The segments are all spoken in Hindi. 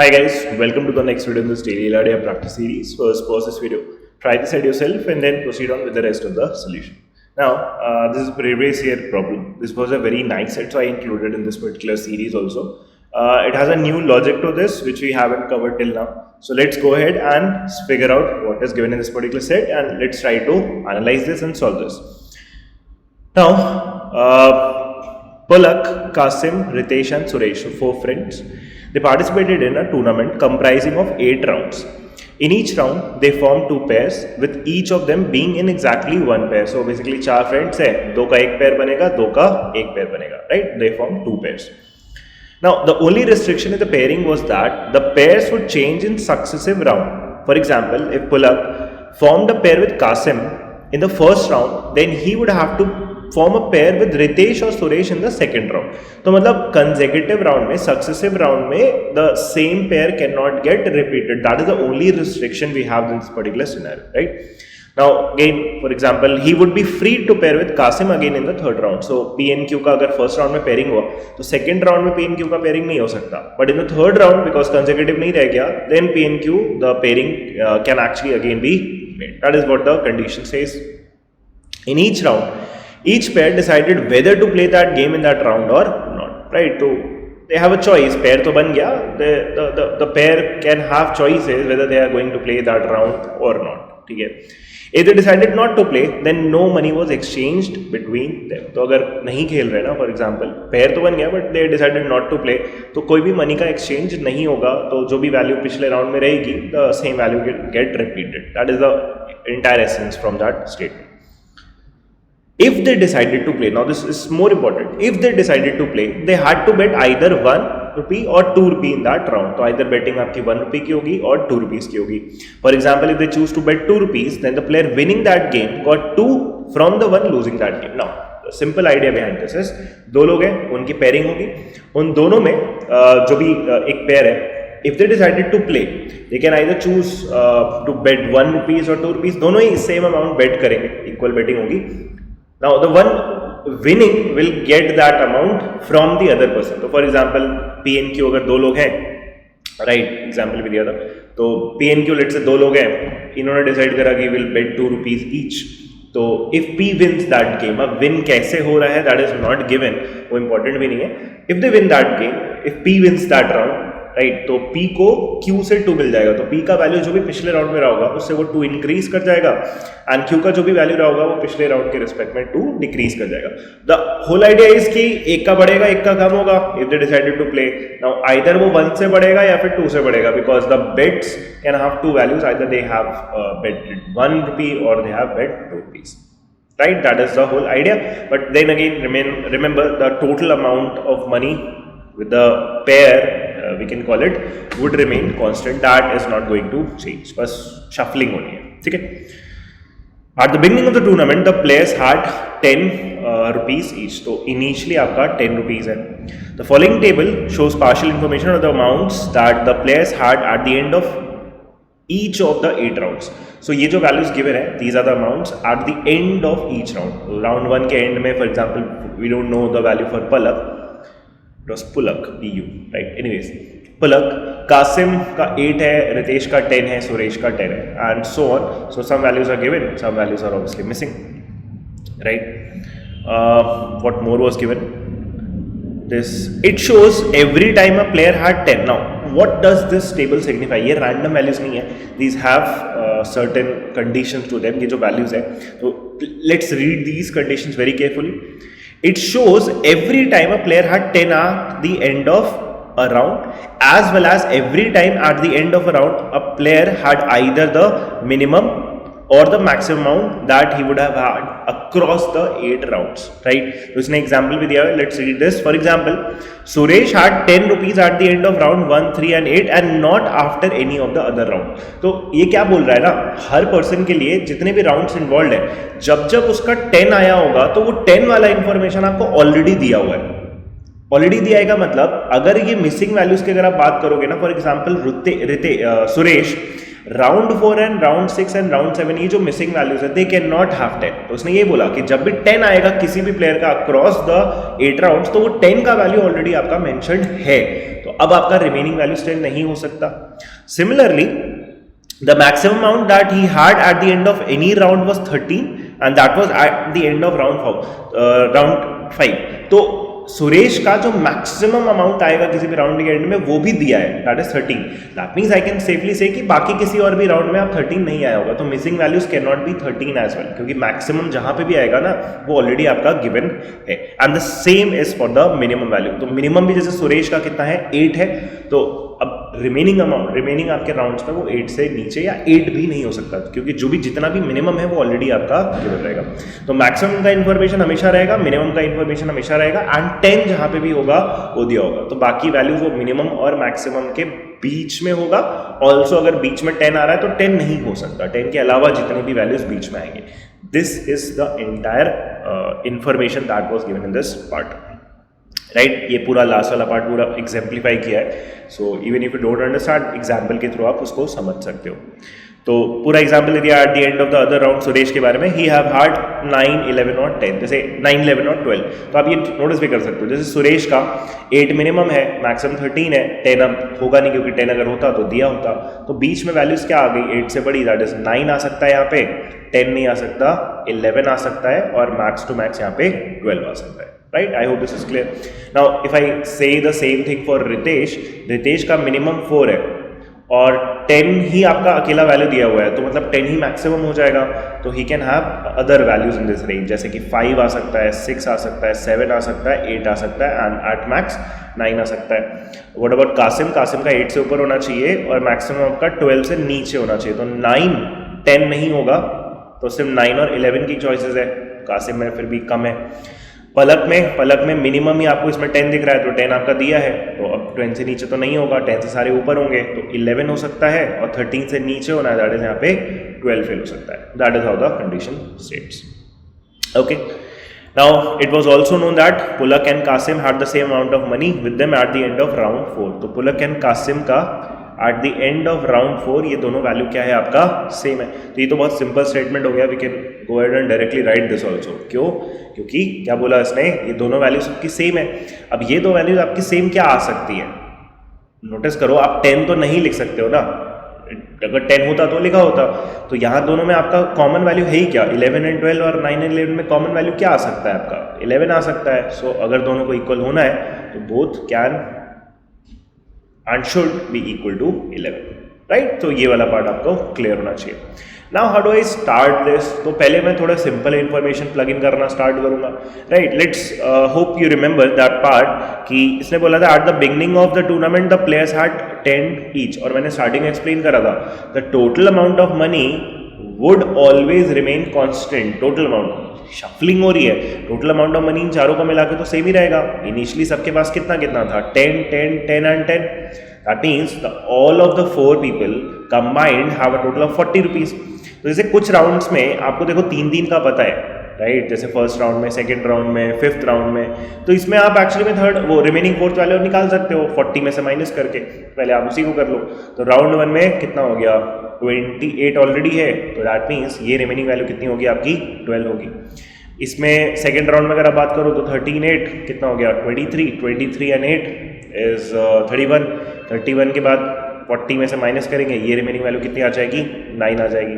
Hi guys, welcome to the next video in this daily LRDI practice series. First, pause this video, try this at yourself, and then proceed on with the rest of the solution. Now, this is a previous year problem. This was a very nice set, so I included in this particular series also. It has a new logic to this, which we haven't covered till now. So let's go ahead and figure out what is given in this particular set, and let's try to analyze this and solve this. Now, Palak, Kasim, Ritesh, and Suresh, 4 friends. They participated in a tournament comprising of 8 rounds. In each round, they formed 2 pairs, with each of them being in exactly 1 pair. So basically, 4 friends है, 2 का 1 pair बनेगा, 2 का 1 pair बनेगा, right? They formed 2 pairs. Now, the only restriction in the pairing was that the pairs would change in successive round. For example, if Palak formed a pair with Kasim in the first round, then he would have to form a pair with Ritesh or Suresh in the second round. तो मतलब consecutive round में, successive round में, the same pair cannot get repeated. That is the only restriction we have in this particular scenario, right? Now again, for example, he would be free to pair with Kasim again in the third round. So P and Q का अगर first round में pairing हुआ, तो second round में P and Q का pairing नहीं हो सकता. But in the third round, because consecutive नहीं रह गया, then P and Q, the pairing can actually again be made. That is what the condition says. In each round, each pair decided whether to play that game in that round or not, right? So they have a choice. Pair to ban gaya. The pair can have choices whether they are going to play that round or not. Okay. If they decided not to play, then no money was exchanged between them. तो अगर नहीं खेल रहे ना, for example, pair तो बन गया, but they decided not to play, तो कोई भी money का exchange नहीं होगा, तो जो भी value पिछले round में रहेगी, the same value get repeated. That is the entire essence from that statement. If they decided to play, now this is more important, if they decided to play, they had to bet either 1 rupee or 2 rupee in that round. So either betting आपकी 1 rupee की होगी और 2 rupees की होगी. For example, if they choose to bet 2 rupees, then the player winning that game got 2 from the one losing that game. Now, the simple idea behind this is, 2 लोग हैं, उनकी pairing होगी, उन दोनों में जो भी एक pair है, if they decided to play, they can either choose to bet 1 rupees or 2 rupees, दोनों ही same amount bet करेंगे, equal betting होगी. Now the one winning will get that amount from the other person. So for example, P and Q अगर 2 लोग हैं, right? Example भी दिया था. तो P and Q let's say 2 लोग हैं, इन्होंने decide करा कि will bet 2 rupees each. तो if P wins that game, अब win कैसे हो रहा है that is not given, वो important भी नहीं है. If they win that game, if P wins that round, right, तो P को Q से 2 मिल जाएगा, तो P का वैल्यू जो भी पिछले राउंड में रहा होगा उससे वो 2 इंक्रीज कर जाएगा, एंड Q का जो भी वैल्यू रहा होगा वो पिछले राउंड के रिस्पेक्ट में 2 डिक्रीज कर जाएगा. द होल आइडिया इज कि एक का बढ़ेगा एक का कम होगा. If they decided to play, now either वो 1 से बढ़ेगा या फिर 2 से बढ़ेगा, because the bets can have 2 values, either they have betted 1 rupee और they have bet 2 rupees. Right, that is the whole idea. But then again, remember the total amount of money with the pair, we can call it, would remain constant. That is not going to change. बस shuffling होनी है, ठीक है? At the beginning of the tournament, the players had 10 rupees each. तो initially आपका 10 rupees है. The following table shows partial information of the amounts that the players had at the end of each of the 8 rounds. So ये जो values given है, these are the amounts at the end of each round. Round 1 के end में, for example, we don't know the value for Palak. It was Pulak, PU, right? Anyways, Pulak, Kasim का 8 है, Ritesh का 10 है, Suresh का 10 है, and so on. So some values are given, some values are obviously missing, right? What more was given? This, it shows every time a player had 10. Now, what does this table signify? ये random values नहीं है. These have certain conditions to them. ये जो values है, तो let's read these conditions very carefully. It shows every time a player had 10 at the end of a round, as well as every time at the end of a round a player had either the minimum or the maximum amount that he would have had across the 8 rounds, right? तो इसने example भी दिया है. Let's read this. For example, Suresh had 10 rupees at the end of round 1, 3 and 8 and not after any of the other round. तो ये क्या बोल रहा है ना, हर person के लिए जितने भी rounds involved है, जब उसका 10 आया होगा तो वो 10 वाला information आपको already दिया हुआ है. ऑलरेडी दिया है का मतलब, अगर ये मिसिंग वैल्यूज की अगर आप बात करोगे ना, for example Suresh round 4 and round 6 and round 7 ये जो मिसिंग वैल्यूज है, दे कैन नॉट हैव 10. तो उसने ये बोला कि जब भी 10 आएगा किसी भी प्लेयर का अक्रॉस द 8 राउंड्स, तो वो 10 का वैल्यू ऑलरेडी आपका मेंशन्ड है. तो तो अब आपका रिमेनिंग वैल्यूज 10 नहीं हो सकता। Similarly the maximum amount that he had at the end of any round was 13 and that was at the end of round 5। तो सुरेश का जो मैक्सिमम अमाउंट आएगा किसी भी राउंड के एंड में वो भी दिया है, that is 13। That means I can safely से कि बाकी किसी और भी राउंड में आप 13 नहीं आया होगा, तो missing values can not be 13 as well, क्योंकि मैक्सिमम जहां पे भी आएगा ना वो ऑलरेडी आपका गिवन है। And the same is for the minimum value. तो मिनिमम भी जैसे सुरेश का कितना है 8 है, तो अब रिमेनिंग आपके राउंड्स में वो 8 से नीचे या 8 भी नहीं हो सकता, क्योंकि जो भी जितना भी मिनिमम है वो ऑलरेडी आपका गिवन रहेगा। तो मैक्सिमम का इन्फॉर्मेशन हमेशा रहेगा, मिनिमम का इन्फॉर्मेशन हमेशा रहेगा, एंड 10 जहां पे भी होगा वो दिया होगा। तो बाकी वैल्यूज वो मिनिमम और मैक्सिमम के बीच में होगा। ऑल्सो अगर बीच में 10 आ रहा है तो 10 नहीं हो सकता, 10 के अलावा जितने भी वैल्यूज बीच में आएंगे। This is the entire information that was given in this part, right. ये पूरा लास्ट वाला पार्ट पूरा एग्जाम्प्लीफाई किया है। So even if you don't understand, example के थ्रू आप उसको समझ सकते हो। तो पूरा एग्जाम्पल दिया eight the end of the other round Suresh के बारे में, ही हैव हैड 9, 11 और 10, जैसे 9, 11 और 12। तो आप ये नोटिस भी कर सकते हो, जैसे सुरेश का 8 मिनिमम है, मैक्सिमम 13 है, 10 अब होगा नहीं क्योंकि 10 अगर होता तो दिया होता। तो बीच में वैल्यूज क्या आ गई 8 से बड़ी, दैट इज 9 आ सकता है यहाँ पे, 10 नहीं आ सकता, 11 आ सकता है, और मैक्स टू मैक्स यहाँ पे 12 आ सकता है, right? I hope this is clear. Now if I say the same thing for Ritesh का मिनिमम 4 है और 10 ही आपका अकेला वैल्यू दिया हुआ है, तो मतलब 10 ही मैक्सिमम हो जाएगा। तो he can have other values in this range, जैसे कि 5 आ सकता है, 6 आ सकता है, 7 आ सकता है, 8 आ सकता है, एंड एट मैक्स 9 आ सकता है। व्हाट अबाउट कासिम का 8 से ऊपर होना चाहिए और मैक्सिमम आपका 12 से नीचे होना चाहिए। तो 9, 10 नहीं होगा, तो सिर्फ 9 और 11 की चॉइसेस है, कासिम में फिर भी कम है। पलक में मिनिमम ही आपको इसमें 10 दिख रहा है, तो 10 आपका दिया है, तो अब 10 से नीचे तो नहीं होगा, 10 से सारे ऊपर होंगे, तो 11 हो सकता है, और 13 से नीचे होना है, दैट इज यहाँ पे 12 फेल हो सकता है। That is how the condition states. Okay, now it was also known that Pulak and Kasim had the same amount of money with them at the end of round 4। तो पुलक एंड कासिम का at the end of round 4 ये दोनों वैल्यू क्या है आपका सेम है। तो ये तो बहुत सिंपल स्टेटमेंट हो गया, we can go ahead and directly write this also. क्यों? क्योंकि क्या बोला इसने, ये दोनों वैल्यूज आपकी सेम है। अब ये दो वैल्यूज आपकी सेम क्या आ सकती है, नोटिस करो, आप 10 तो नहीं लिख सकते हो ना, अगर 10 होता तो लिखा होता। तो यहाँ दोनों में आपका कॉमन वैल्यू है ही क्या, 11 एंड 12, और 9 एंड 11 में कॉमन वैल्यू क्या आ सकता है आपका, 11 आ सकता है। सो अगर दोनों को इक्वल होना है तो both can and should be equal to 11, right. तो ये वाला पार्ट आपको क्लियर होना चाहिए। Now how do I start this, तो पहले मैं थोड़ा सिंपल इन्फॉर्मेशन प्लग इन करना स्टार्ट करूंगा, right. Let's hope you remember that part कि इसने बोला था at the beginning of the tournament the players had 10 each, और मैंने स्टार्टिंग एक्सप्लेन करा था the total amount of money would always remain constant. Total amount shuffling हो रही है, total amount of money in चारों का मिला के तो सेम ही रहेगा। इनिशियली सबके पास कितना कितना था, 10, 10, 10 and 10। That means all of the 4 people combined have a total of 40 rupees. तो जैसे कुछ राउंड्स में आपको देखो 3 का पता है, राइट, जैसे फर्स्ट राउंड में, सेकंड राउंड में, फिफ्थ राउंड में, तो इसमें आप एक्चुअली में थर्ड वो रिमेनिंग फोर्थ वाले और निकाल सकते हो 40 में से माइनस करके, पहले आप उसी को कर लो। तो राउंड 1 में कितना हो गया, 28 ऑलरेडी है, तो दैट मीन्स ये रिमेनिंग वैल्यू कितनी होगी आपकी, 12 होगी। इसमें सेकेंड राउंड में अगर आप बात करो तो 13, 8 कितना हो गया, 23 एंड 8 इज 31। 31 के बाद 40 में से माइनस करेंगे, ये रिमेनिंग वैल्यू कितनी आ जाएगी, 9 आ जाएगी।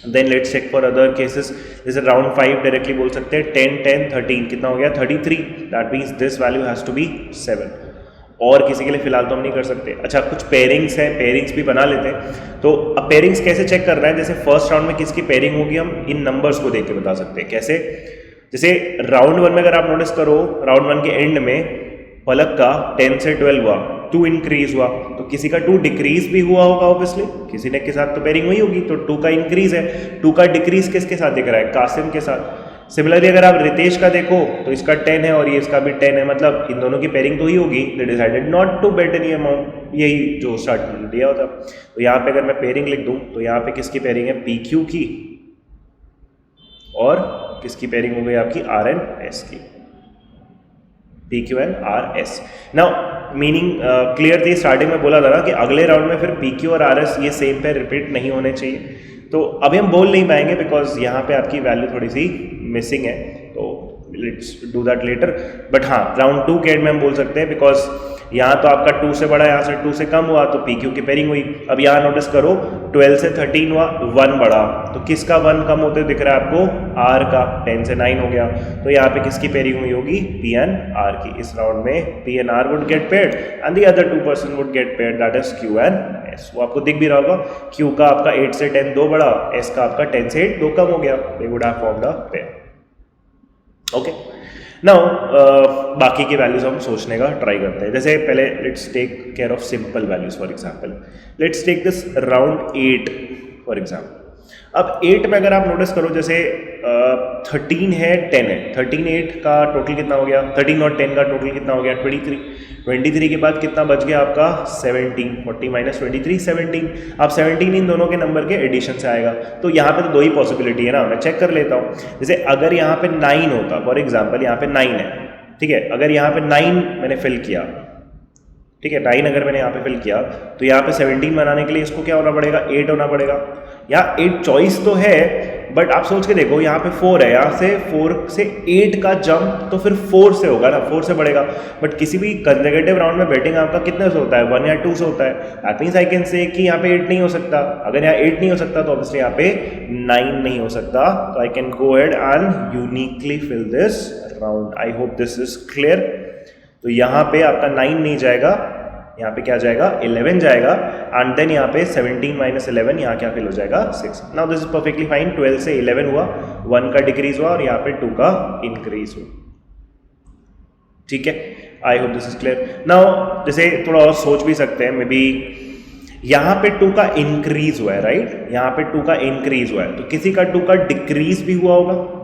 Then let's check for other cases, जैसे राउंड 5 डायरेक्टली बोल सकते हैं 10, 10, 13 कितना हो गया, 33। That means this value has to be 7। और किसी के लिए फिलहाल तो हम नहीं कर सकते। अच्छा, कुछ पेयरिंग्स हैं, पेयरिंग्स भी बना लेते हैं। तो अब पेयरिंग्स कैसे चेक कर रहे हैं, जैसे फर्स्ट राउंड में किसकी पेयरिंग होगी हम इन नंबर्स को देख के बता सकते हैं। कैसे, जैसे राउंड 1 में अगर आप नोटिस करो, राउंड 1 के एंड में पलक का 10 से 12 हुआ, 2 इंक्रीज हुआ, तो किसी का 2 डिक्रीज भी हुआ होगा ऑब्वियसली, किसी ने के साथ तो पेयरिंग हुई होगी, तो 2 का इंक्रीज है, 2 का डिक्रीज किसके साथ दिख रहा है, कासिम के साथ। सिमिलरली अगर आप रितेश का देखो तो इसका 10 है और ये इसका भी 10 है, मतलब इन दोनों की पेयरिंग तो ही होगी। They decided not to bet any amount, यही जो स्टार्ट दिया होता। तो यहाँ पे अगर मैं पेयरिंग लिख दूँ तो यहाँ पे किसकी पेयरिंग है, PQ की, और किसकी पेयरिंग हो गई आपकी, RNS की, PQ and RS। Now meaning clear थी, स्टार्टिंग में बोला था ना कि अगले राउंड में फिर PQ और RS ये सेम पे रिपीट नहीं होने चाहिए। तो अभी हम बोल नहीं पाएंगे बिकॉज यहाँ पे आपकी वैल्यू थोड़ी सी मिसिंग है, तो let's do that later. But हाँ, राउंड 2 के एंड में हम बोल सकते हैं, बिकॉज यहाँ तो आपका 2 से बड़ा, यहाँ से 2 से कम हुआ, तो पी क्यू की पेयरिंग हुई। अब यहाँ नोटिस करो 12 से 13 हुआ, 1 बढ़ा, तो किसका 1 कम होते दिख रहा है आपको? आर का। 10 से 9 हो गया, तो यहाँ पे किसकी पेयरिंग हुई होगी? पी एन आर की। इस राउंड में P N R would get paired and the other 2 person would get paired, that is Q and S. वो आपको दिख भी रहा होगा, क्यू का आपका 8 से 10 2 बढ़ा, एस का आपका 10 से 8 2 कम हो गया, they would have formed a pair. Okay, now बाकी की वैल्यूज हम सोचने का ट्राई करते हैं। जैसे पहले let's take care of simple values. For example let's take this round 8 for example. अब 8 में अगर आप नोटिस करो, जैसे 13 है 10 है, 13 8 का टोटल कितना हो गया? 13 और 10 का टोटल कितना हो गया? 23। 23 के बाद कितना बच गया आपका? 17। 40 माइनस 23 17। अब 17 इन दोनों के नंबर के एडिशन से आएगा, तो यहाँ पे तो 2 ही पॉसिबिलिटी है ना, मैं चेक कर लेता हूँ। जैसे अगर यहाँ पे 9 होता, फॉर एग्जाम्पल यहाँ पे 9 है, ठीक है, अगर यहाँ पे 9 मैंने फिल किया, ठीक है, 9 अगर मैंने यहाँ पे फिल किया, तो यहाँ पे 17 बनाने के लिए इसको क्या होना पड़ेगा? 8 होना पड़ेगा। यहाँ 8 चॉइस तो है, बट आप सोच के देखो यहाँ पे 4 है, यहाँ से 4 से 8 का जंप तो फिर 4 से होगा ना, 4 से बढ़ेगा। बट किसी भी कंसेक्यूटिव राउंड में बैटिंग आपका कितने से होता है? 1 या 2 से होता है। That means I can say कि यहाँ पे 8 नहीं हो सकता। अगर यहाँ 8 नहीं हो सकता तो ऑब्वियसली यहाँ पे 9 नहीं हो सकता। तो I can go ahead and uniquely fill this round. I hope this is clear. तो यहाँ पे आपका 9 नहीं जाएगा, यहाँ पे क्या जाएगा? 11 जाएगा, एंड देन यहाँ पे 17 माइनस 11, यहाँ क्या फिल हो जाएगा? 6। Now this is perfectly fine. 12 से 11 हुआ, 1 का डिक्रीज हुआ और यहाँ पे 2 का इंक्रीज हुआ। ठीक है, आई hope this is clear. Now जैसे थोड़ा और सोच भी सकते हैं, मे बी यहाँ पे 2 का इंक्रीज हुआ है, राइट? यहाँ पे 2 का इंक्रीज हुआ है, तो किसी का 2 का डिक्रीज भी हुआ होगा,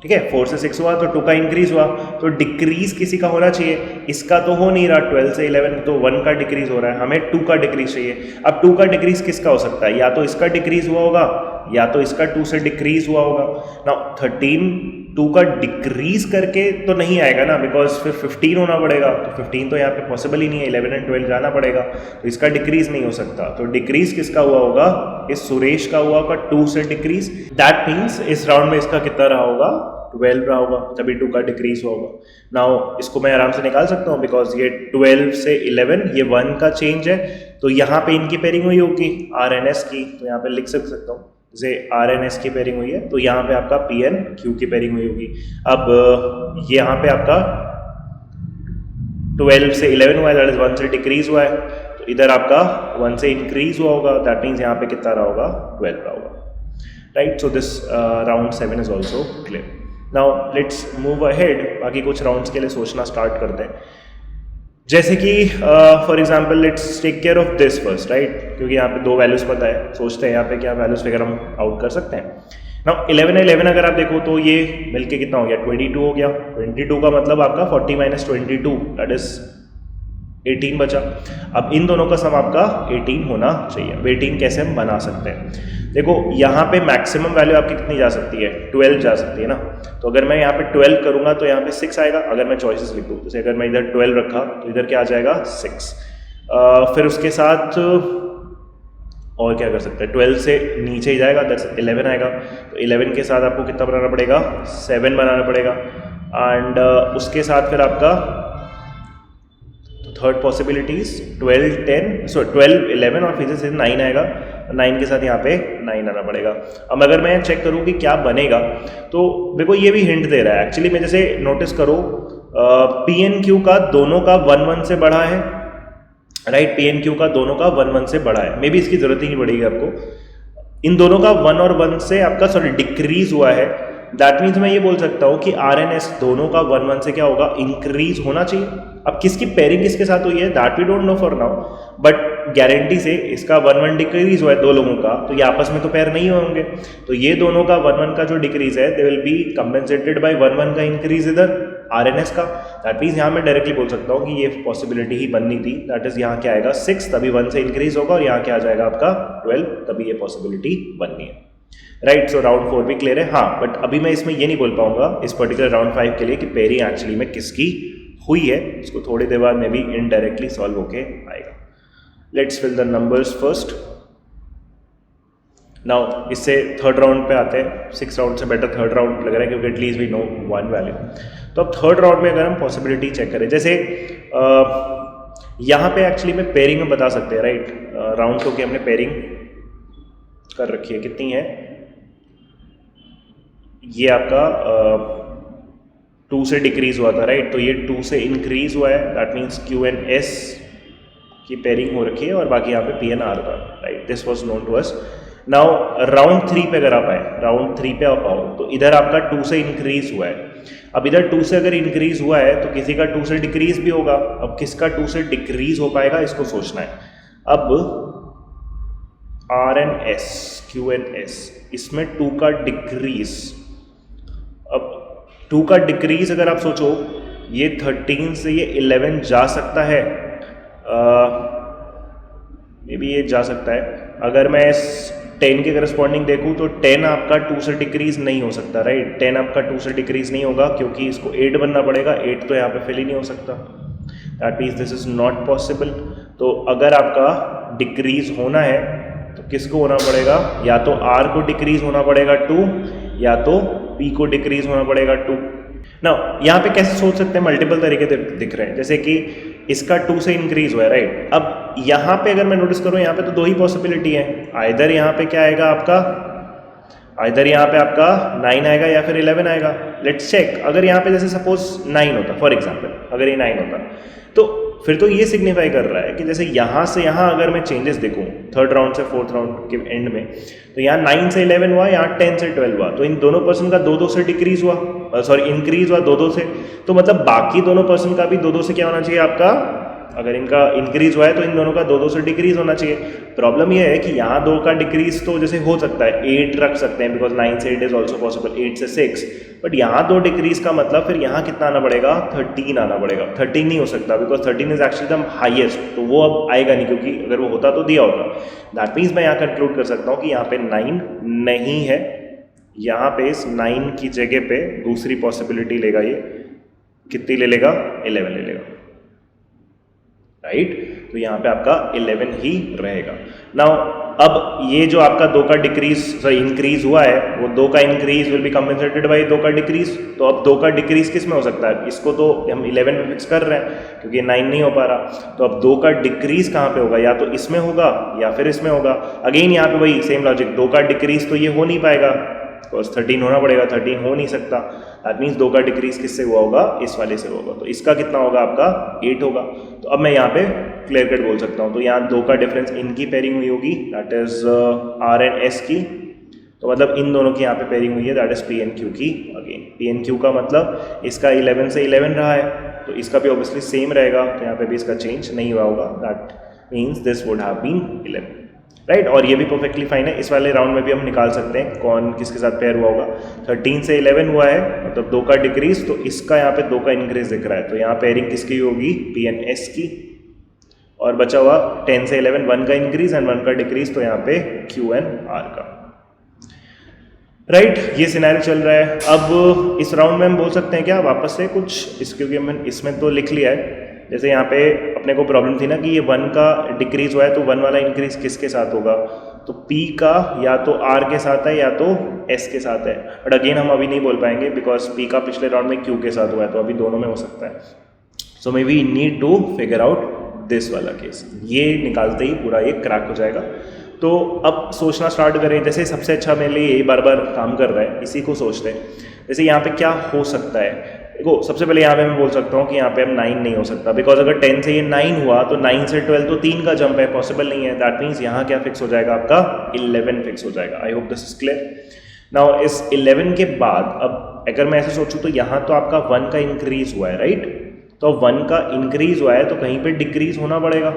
ठीक है। 4 से 6 हुआ तो 2 का इंक्रीज हुआ, तो डिक्रीज किसी का होना चाहिए। इसका तो हो नहीं रहा, 12 से 11 तो 1 का डिक्रीज हो रहा है, हमें 2 का डिक्रीज चाहिए। अब 2 का डिक्रीज किसका हो सकता है? या तो इसका डिक्रीज हुआ होगा, या तो इसका 2 से डिक्रीज हुआ होगा। नाउ 13 2 का डिक्रीज करके तो नहीं आएगा ना, बिकॉज फिर 15 होना पड़ेगा, तो 15 तो यहाँ पे पॉसिबल ही नहीं है, 11 एंड 12 जाना पड़ेगा, तो इसका डिक्रीज नहीं हो सकता। तो डिक्रीज किसका हुआ होगा? इस सुरेश का हुआ होगा 2 से डिक्रीज। दैट मीन्स इस राउंड में इसका कितना रहा होगा? 12 रहा होगा, तभी 2 का डिक्रीज हुआ होगा। नाउ इसको मैं आराम से निकाल सकता हूँ, बिकॉज ये 12 से 11 ये 1 का चेंज है, तो यहाँ पे इनकी पेयरिंग हुई होगी आर एन एस की, तो यहाँ पे लिख सकता हूँ जैसे आर एन एस की पेयरिंग हुई है, तो यहाँ पे आपका पी एन क्यू की पेयरिंग हुई होगी। अब यहाँ पे आपका 12 से 11 हुआ है, दैट इज 1 से डिक्रीज हुआ है, तो इधर आपका 1 से इंक्रीज हुआ होगा, दैट मीन्स यहाँ पे कितना रहा होगा? 12 रहा होगा, right. So this round 7 is also clear. Now let's move ahead, बाकी कुछ राउंड्स के लिए सोचना स्टार्ट करते हैं। जैसे कि for example let's take care of this first, right, क्योंकि यहाँ पे 2 वैल्यूज पता है, सोचते हैं यहाँ पे क्या वैल्यूज वगैरह हम आउट कर सकते हैं। नाउ 11 अगर आप देखो तो ये मिलके कितना हो गया? 22 हो गया। 22 का मतलब आपका 40 माइनस 22, दैट इज 18 बचा। अब इन दोनों का सम आपका 18 होना चाहिए। अब 18 कैसे हम बना सकते हैं? देखो यहाँ पे मैक्सिमम वैल्यू आपकी कितनी जा सकती है? 12 जा सकती है ना। तो अगर मैं यहाँ पे 12 करूँगा तो यहाँ पे 6 आएगा। अगर मैं चॉइसेस लिखूँ, जैसे अगर मैं इधर 12 रखा तो इधर क्या आ जाएगा? 6। फिर उसके साथ और क्या कर सकते हैं? 12 से नीचे ही जाएगा, दैट्स 11 आएगा। तो 11 के साथ आपको कितना बनाना पड़ेगा? 7 बनाना पड़ेगा। एंड उसके साथ फिर आपका थर्ड पॉसिबिलिटीज 12 10 सो 12 11 और फिर से 9 आएगा। 9 के साथ यहाँ पे 9 आना पड़ेगा। अब अगर मैं चेक करूँ कि क्या बनेगा, तो देखो ये भी हिंट दे रहा है एक्चुअली। मैं जैसे नोटिस करो पी एन क्यू का दोनों का 1 1 से बढ़ा है, राइट। पी एन क्यू का दोनों का 1 1 से बढ़ा है, मे बी इसकी जरूरत ही नहीं पड़ेगी आपको। इन दोनों का 1 और 1 से आपका डिक्रीज हुआ है, दैट मीन्स मैं ये बोल सकता हूँ कि आर एन एस दोनों का 1 1 से क्या होगा? इंक्रीज होना चाहिए। अब किसकी पेयरिंग किसके साथ हुई है that we don't know for now, but guarantee से इसका 1 1 डिक्रीज हुआ है 2 लोगों का, तो ये आपस में तो पेयर नहीं होंगे। तो ये दोनों का 1 1 का जो डिक्रीज है they will be compensated by 1 1 का इंक्रीज इधर आर एन एस का। दैट मीन्स यहाँ मैं डायरेक्टली बोल सकता हूँ कि ये पॉसिबिलिटी ही बननी थी। दैट इज यहाँ क्या आएगा? 6, तभी 1 से इंक्रीज होगा, और यहाँ क्या आ जाएगा आपका 12, तभी ये पॉसिबिलिटी बननी है, राइट। सो राउंड 4 भी क्लियर है। हाँ, बट अभी मैं इसमें ये नहीं बोल पाऊंगा इस पर्टिकुलर राउंड 5 के लिए कि पेयरिंग एक्चुअली में किसकी हुई है। इसको थोड़ी देर बाद में भी इनडायरेक्टली सॉल्व होके आएगा। Let's fill the numbers first. Now इससे थर्ड राउंड पे आते हैं। 6 राउंड से बेटर थर्ड राउंड लग रहा है, क्योंकि एटलीस्ट वी नो 1 वैल्यू। तो अब थर्ड राउंड में अगर हम पॉसिबिलिटी चेक करें, जैसे यहाँ पे एक्चुअली में पेयरिंग में बता सकते हैं, राइट। राउंड टू की हमने पेयरिंग कर रखी है, कितनी है, ये आपका 2 से डिक्रीज हुआ था, राइट। तो ये 2 से इंक्रीज हुआ है, that means Q N S की पेयरिंग हो रखी है और बाकी यहाँ पे पी एन आर का, right. This was known to us. Now round 3 पे अगर आप आए, राउंड 3 पे आप आओ तो इधर आपका 2 से इंक्रीज हुआ है। अब इधर 2 से अगर इंक्रीज हुआ है तो किसी का 2 से डिक्रीज भी होगा। अब किसका 2 से डिक्रीज हो पाएगा इसको सोचना है। अब R N S, Q N S, इसमें 2 का डिक्रीज, अब 2 का डिक्रीज अगर आप सोचो, ये 13 से ये 11 जा सकता है, मे बी ये जा सकता है। अगर मैं इस 10 के करस्पॉन्डिंग देखूँ तो 10 आपका 2 से डिक्रीज नहीं हो सकता, राइट। 10 आपका 2 से डिक्रीज नहीं होगा क्योंकि इसको 8 बनना पड़ेगा, 8 तो यहाँ पे फिल ही नहीं हो सकता, that means this is not possible. तो अगर आपका डिक्रीज होना है तो किसको होना पड़ेगा, या तो R को डिक्रीज होना पड़ेगा 2, या तो P को डिक्रीज होना पड़ेगा 2। ना यहाँ पे कैसे सोच सकते हैं, मल्टीपल तरीके दिख रहे हैं। जैसे कि इसका 2 से इंक्रीज हुआ है, राइट। अब यहाँ पे अगर मैं नोटिस करूँ, यहाँ पे तो 2 ही पॉसिबिलिटी है, आइदर यहाँ पे क्या आएगा आपका, आइदर यहाँ पे आपका 9 आएगा या फिर 11 आएगा। लेट्स चेक, अगर यहाँ पे जैसे सपोज 9 होता, फॉर एग्जाम्पल अगर ये 9 होता, तो फिर तो ये सिग्निफाई कर रहा है कि जैसे यहाँ से यहाँ अगर मैं चेंजेस देखूँ 3rd राउंड से 4th राउंड के एंड में, तो यहाँ 9 से 11 हुआ, यहाँ 10 से 12 हुआ, तो इन दोनों पर्सन का 2-2 से डिक्रीज हुआ, सॉरी इंक्रीज हुआ 2-2 से। तो मतलब बाकी दोनों पर्सन का भी 2-2 से क्या होना चाहिए आपका, अगर इनका इंक्रीज हुआ है तो इन दोनों का 2-2 से डिक्रीज होना चाहिए। प्रॉब्लम ये है कि यहाँ 2 का डिक्रीज तो जैसे हो सकता है, 8 रख सकते हैं बिकॉज 9 से 8 इज ऑल्सो पॉसिबल, 8 से 6, बट यहाँ 2 डिक्रीज का मतलब फिर यहाँ कितना आना पड़ेगा, 13 आना पड़ेगा। 13 नहीं हो सकता because 13 is actually the highest, तो वो अब आएगा नहीं, क्योंकि अगर वो होता तो दिया होता। दैट मीन्स मैं यहाँ कंक्लूड कर सकता हूँ कि यहाँ पे 9 नहीं है, यहाँ पे इस 9 की जगह पे दूसरी पॉसिबिलिटी लेगा, ये कितनी ले लेगा, 11 ले लेगा, राइट। तो यहाँ पे आपका 11 ही रहेगा। नाउ अब ये जो आपका 2 का डिक्रीज सॉरी इंक्रीज हुआ है, वो 2 का increase will be compensated by 2 का डिक्रीज। तो अब 2 का डिक्रीज किस में हो सकता है, इसको तो हम 11 में फिक्स कर रहे हैं क्योंकि 9 नहीं हो पा रहा। तो अब 2 का डिक्रीज कहाँ पे होगा, या तो इसमें होगा या फिर इसमें होगा। अगेन यहाँ पे वही सेम लॉजिक, 2 का डिक्रीज तो ये हो नहीं पाएगा, बिकॉज 13 होना पड़ेगा, 13 हो नहीं सकता। दैट मीन्स 2 का डिक्रीज किससे हुआ होगा, इस वाले से होगा। तो इसका कितना होगा आपका, 8 होगा। तो अब मैं यहाँ पे क्लियर कट बोल सकता हूँ, तो यहाँ 2 का डिफरेंस इनकी पेयरिंग हुई होगी, that is R and S की। तो मतलब इन दोनों की यहाँ पे पेयरिंग हुई है, that is P N Q की। अगेन पी एन क्यू का मतलब इसका 11 से 11 रहा है, तो इसका भी ऑब्वियसली सेम रहेगा, तो यहाँ पे भी इसका चेंज नहीं हुआ होगा। That means this would have been 11, right. और ये भी परफेक्टली फाइन है। इस वाले राउंड में भी हम निकाल सकते हैं कौन किसके साथ पेयर हुआ होगा। 13 से 11 हुआ है, मतलब 2 का डिक्रीज, तो इसका यहाँ पे 2 का इंक्रीज दिख रहा है, तो यहाँ पेयरिंग किसकी होगी, पी एन एस की। और बचा हुआ 10 से 11 1 का इंक्रीज एंड 1 का डिक्रीज, तो यहाँ पे क्यू एन आर का, राइट। ये सिनेरियो चल रहा है। अब इस राउंड में हम बोल सकते हैं क्या वापस से कुछ इस, क्योंकि हमने इसमें तो लिख लिया है। जैसे यहाँ पे अपने को प्रॉब्लम थी ना कि ये 1 का डिक्रीज हुआ है, तो 1 वाला इंक्रीज किसके साथ होगा, तो P का या तो R के साथ है या तो S के साथ है। बट अगेन हम अभी नहीं बोल पाएंगे बिकॉज P का पिछले राउंड में Q के साथ हुआ है, तो अभी दोनों में हो सकता है। So may we need to figure out this वाला केस। ये निकालते ही पूरा ये क्रैक हो जाएगा। तो अब सोचना स्टार्ट करें। जैसे सबसे अच्छा मेरे लिए यही बार बार काम कर रहा है, इसी को सोचते हैं। जैसे यहाँ पे क्या हो सकता है, देखो सबसे पहले यहाँ पे मैं बोल सकता हूँ कि यहाँ पे अब 9 नहीं हो सकता, बिकॉज अगर 10 से ये 9 हुआ तो 9 से 12 तो 3 का जंप है, पॉसिबल नहीं है। दैट मीन्स यहाँ क्या फिक्स हो जाएगा आपका, 11 फिक्स हो जाएगा। आई hope this is clear. Now इस 11 के बाद अब अगर मैं ऐसे सोचूं तो यहाँ तो आपका 1 का इंक्रीज हुआ है, राइट। तो 1 का इंक्रीज हुआ है तो कहीं पे डिक्रीज होना पड़ेगा।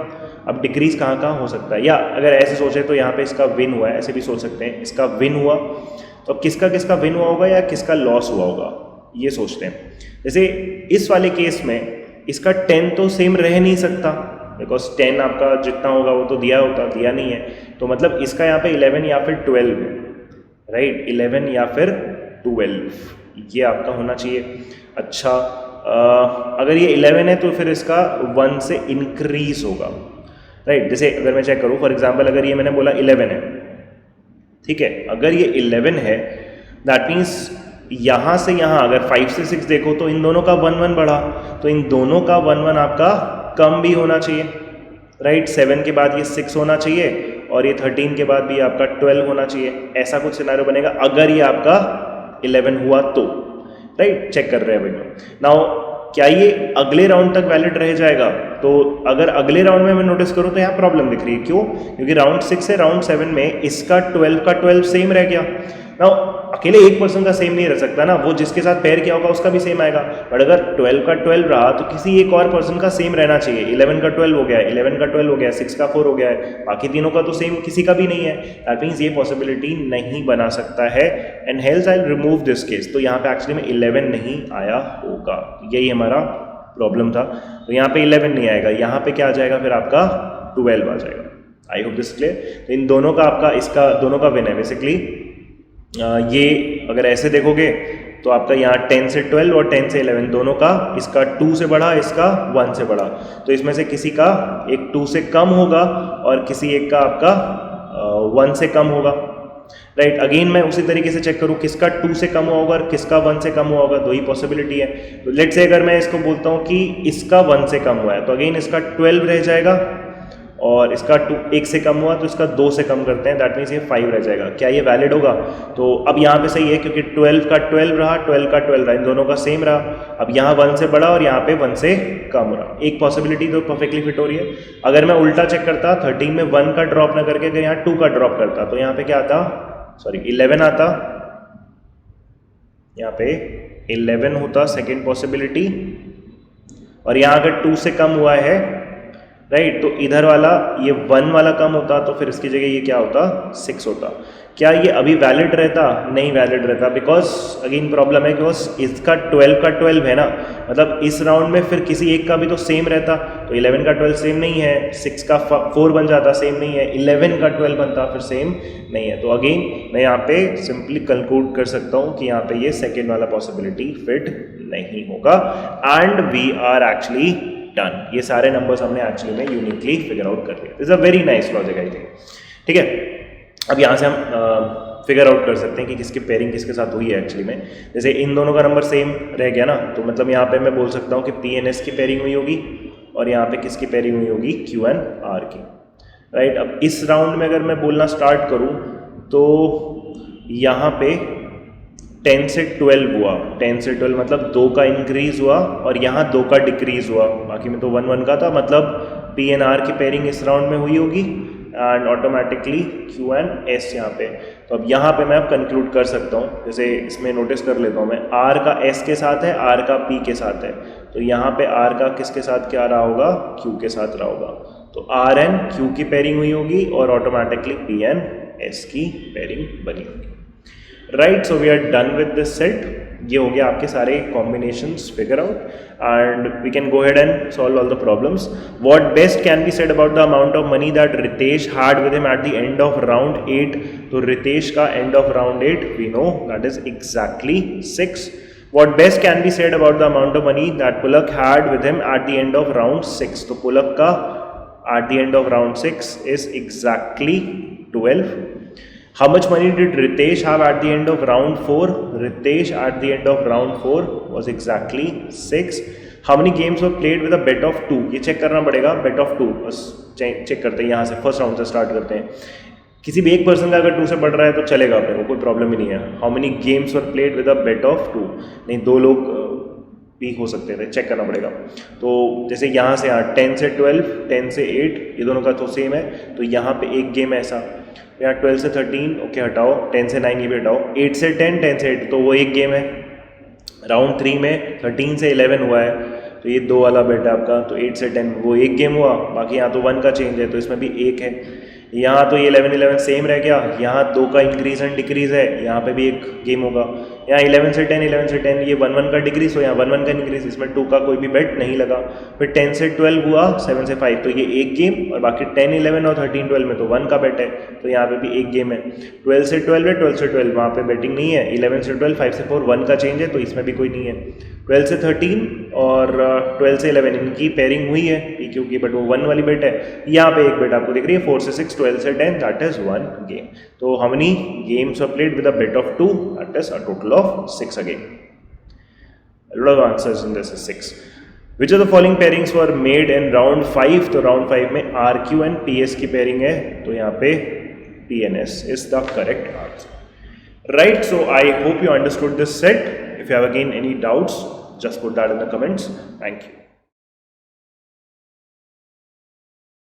अब डिक्रीज कहाँ कहाँ हो सकता है, या अगर ऐसे सोचे तो यहाँ पे इसका विन हुआ है, ऐसे भी सोच सकते हैं। इसका विन हुआ तो अब किसका किसका विन हुआ होगा या किसका लॉस हुआ होगा, ये सोचते हैं। जैसे इस वाले केस में इसका 10 तो सेम रह नहीं सकता, बिकॉज 10 आपका जितना होगा वो तो दिया होता, दिया नहीं है। तो मतलब इसका यहाँ पे 11 या फिर 12, राइट, 11 या फिर 12 ये आपका होना चाहिए। अच्छा अगर ये 11 है तो फिर इसका 1 से इंक्रीज होगा, राइट। जैसे अगर मैं चेक करूँ फॉर एग्जांपल, अगर ये मैंने बोला 11 है, ठीक है, अगर ये 11 है दैट मीन्स यहाँ से यहाँ अगर 5 से 6 देखो तो इन दोनों का 1-1 बढ़ा, तो इन दोनों का 1-1 आपका कम भी होना चाहिए। राइट 7 के बाद ये 6 होना चाहिए और ये 13 के बाद भी आपका 12 होना चाहिए। ऐसा कुछ सिनारियो बनेगा अगर ये आपका 11 हुआ तो, राइट चेक कर रहे हैं भाई। नाउ क्या ये अगले राउंड तक वैलिड रह जाएगा? तो अगर अगले राउंड में मैं नोटिस करूं तो यहाँ प्रॉब्लम दिख रही है। क्यों? क्योंकि राउंड 6 से राउंड 7 में इसका 12 का 12 सेम रह गया। नाउ अकेले एक पर्सन का सेम नहीं रह सकता ना, वो जिसके साथ पेयर किया होगा उसका भी सेम आएगा। बट अगर 12 का 12 रहा तो किसी एक और पर्सन का सेम रहना चाहिए। 11 का 12 हो गया, 11 का 12 हो गया, 6 का 4 हो गया है, बाकी तीनों का तो सेम किसी का भी नहीं है। दैट मीन्स ये पॉसिबिलिटी नहीं बना सकता है and hence I remove this case. तो यहाँ पे एक्चुअली में 11 नहीं आया होगा, यही हमारा प्रॉब्लम था। तो यहाँ पे 11 नहीं आएगा, यहाँ पे क्या आ जाएगा फिर आपका 12 आ जाएगा। आई होप दिस क्लियर। तो इन दोनों का आपका इसका दोनों का विन है बेसिकली। ये अगर ऐसे देखोगे तो आपका यहाँ 10 से 12 और 10 से 11 दोनों का, इसका 2 से बढ़ा, इसका 1 से बढ़ा, तो इसमें से किसी का एक 2 से कम होगा और किसी एक का आपका 1 से कम होगा। राइट अगेन मैं उसी तरीके से चेक करूँ किसका 2 से कम हुआ होगा और किसका 1 से कम हुआ होगा, दो ही पॉसिबिलिटी है। तो लेट्स से अगर मैं इसको बोलता हूँ कि इसका 1 से कम हुआ है तो अगेन इसका 12 रह जाएगा और इसका 1 से कम हुआ तो इसका 2 से कम करते हैं, दैट मीन्स ये 5 रह जाएगा। क्या ये वैलिड होगा? तो अब यहाँ पे सही है क्योंकि 12 का 12 रहा, 12 का 12 रहा, इन दोनों का सेम रहा। अब यहाँ 1 से बड़ा और यहाँ पे 1 से कम रहा, एक पॉसिबिलिटी तो परफेक्टली फिट हो रही है। अगर मैं उल्टा चेक करता 13 में 1 का ड्रॉप ना करके अगर यहाँ 2 का ड्रॉप करता तो यहाँ पे क्या आता, सॉरी 11 आता, यहाँ पे 11 होता सेकेंड पॉसिबिलिटी। और यहाँ अगर 2 से कम हुआ है राइट तो इधर वाला ये 1 वाला कम होता तो फिर इसकी जगह ये क्या होता 6 होता। क्या ये अभी वैलिड रहता? नहीं वैलिड रहता, बिकॉज अगेन प्रॉब्लम है कि इसका 12 का 12 है ना, मतलब इस राउंड में फिर किसी एक का भी तो सेम रहता। तो 11 का 12 सेम नहीं है, 6 का 4 बन जाता सेम नहीं है, 11 का 12 बनता फिर सेम नहीं है। तो अगेन मैं यहाँ पे सिंपली कंक्लूड कर सकता हूँ कि यहाँ पे ये सेकेंड वाला पॉसिबिलिटी फिट नहीं होगा and we are actually done. ये सारे नंबर्स हमने एक्चुअली में यूनिकली फिगर आउट कर लिए। This a very nice logic I think. ठीक है, अब यहाँ से हम फिगर आउट कर सकते हैं कि किसकी पेयरिंग किसके साथ हुई है एक्चुअली में। जैसे इन दोनों का नंबर सेम रह गया ना, तो मतलब यहाँ पे मैं बोल सकता हूँ कि पी एन एस की पेयरिंग हुई होगी और यहाँ पे किसकी पेयरिंग हुई होगी, क्यू एन आर की। राइट अब इस राउंड में अगर मैं बोलना स्टार्ट करूँ तो यहाँ पे 10 से 12 हुआ, 10 से 12 मतलब 2 का इंक्रीज हुआ और यहाँ 2 का डिक्रीज हुआ, बाकी में तो 1 का था। मतलब पी एन आर की पेयरिंग इस राउंड में हुई होगी and automatically Q N S यहाँ पे। तो अब यहाँ पे मैं अब कंक्लूड कर सकता हूँ, जैसे इसमें नोटिस कर लेता हूँ मैं, आर का एस के साथ है, आर का पी के साथ है, तो यहाँ पे आर का किसके साथ क्या रहा होगा, क्यू के साथ रहा होगा। तो आर एन क्यू की पेयरिंग हुई होगी और ऑटोमेटिकली पी एन एस की पेयरिंग बनी होगी। Right so we are done with this set. ये हो गया आपके सारे combinations figure out and we can go ahead and solve all the problems. What best can be said about the amount of money that Ritesh had with him at the end of round 8? तो रितेश का end of round 8 we know that is exactly 6. What best can be said about the amount of money that Pulak had with him at the end of round 6? तो पुलक का at the end of round 6 is exactly 12. How much money did Ritesh have at the end of round 4? Ritesh at the end of round 4 was exactly 6. How many games were played with a bet of 2? ये चेक करना पड़ेगा, bet of 2 बस चेक करते हैं। यहाँ से फर्स्ट राउंड से स्टार्ट करते हैं। किसी भी एक पर्सन का अगर 2 से बढ़ रहा है तो चलेगा अपने को, कोई प्रॉब्लम ही नहीं है। How many games were played with a bet of 2? नहीं, 2 लोग भी हो सकते थे, चेक करना पड़ेगा। तो जैसे यहाँ से 10 से 12, 10 से 8 ये दोनों का तो सेम है, तो यहाँ पे एक गेम ऐसा, यहाँ 12 से 13 ओके हटाओ, 10 से 9 ये भी हटाओ, 8 से 10, 10 से 8 तो वो एक गेम है। राउंड 3 में 13 से 11 हुआ है तो ये 2 वाला बेट है आपका, तो 8 से 10 वो एक गेम हुआ, बाकी यहाँ तो 1 का चेंज है तो इसमें भी 1 है। यहाँ तो ये 11 सेम रह गया, यहाँ 2 का इंक्रीज एंड डिक्रीज है, यहाँ पे भी एक गेम होगा। यहाँ 11 से 10 ये 1 का डिक्रीज हो, यहाँ 1 का इंक्रीज, इसमें 2 का कोई भी बेट नहीं लगा। फिर 10 से 12 हुआ, 7 से 5 तो ये एक गेम, और बाकी 10, 11 और 13, 12 में तो 1 का बेट है, तो यहाँ पे भी एक गेम है। 12 से 12 है, 12 से 12 वहाँ पे बेटिंग नहीं है। 11 से 12, 5 से 4 1 का चेंज है, तो इसमें भी कोई नहीं है। 12 से 13 और 12 से 11 इनकी पेयरिंग हुई है PQ की, बट वो 1 वाली बेट है। यहाँ पे एक बेट आपको दिख रही है 4 से 6, 12 से 10 दैट इज 1 गेम। तो how many games are played with a bet of 2? That is a total of 6 again. A lot of answers in this is 6. Which of the following pairings were made in round 5? तो राउंड 5 में RQ एंड PS की पेयरिंग है, तो यहाँ पे PNS is the correct answer. Right, so I hope you understood this set. If you have again any doubts, just put that in the comments. Thank you.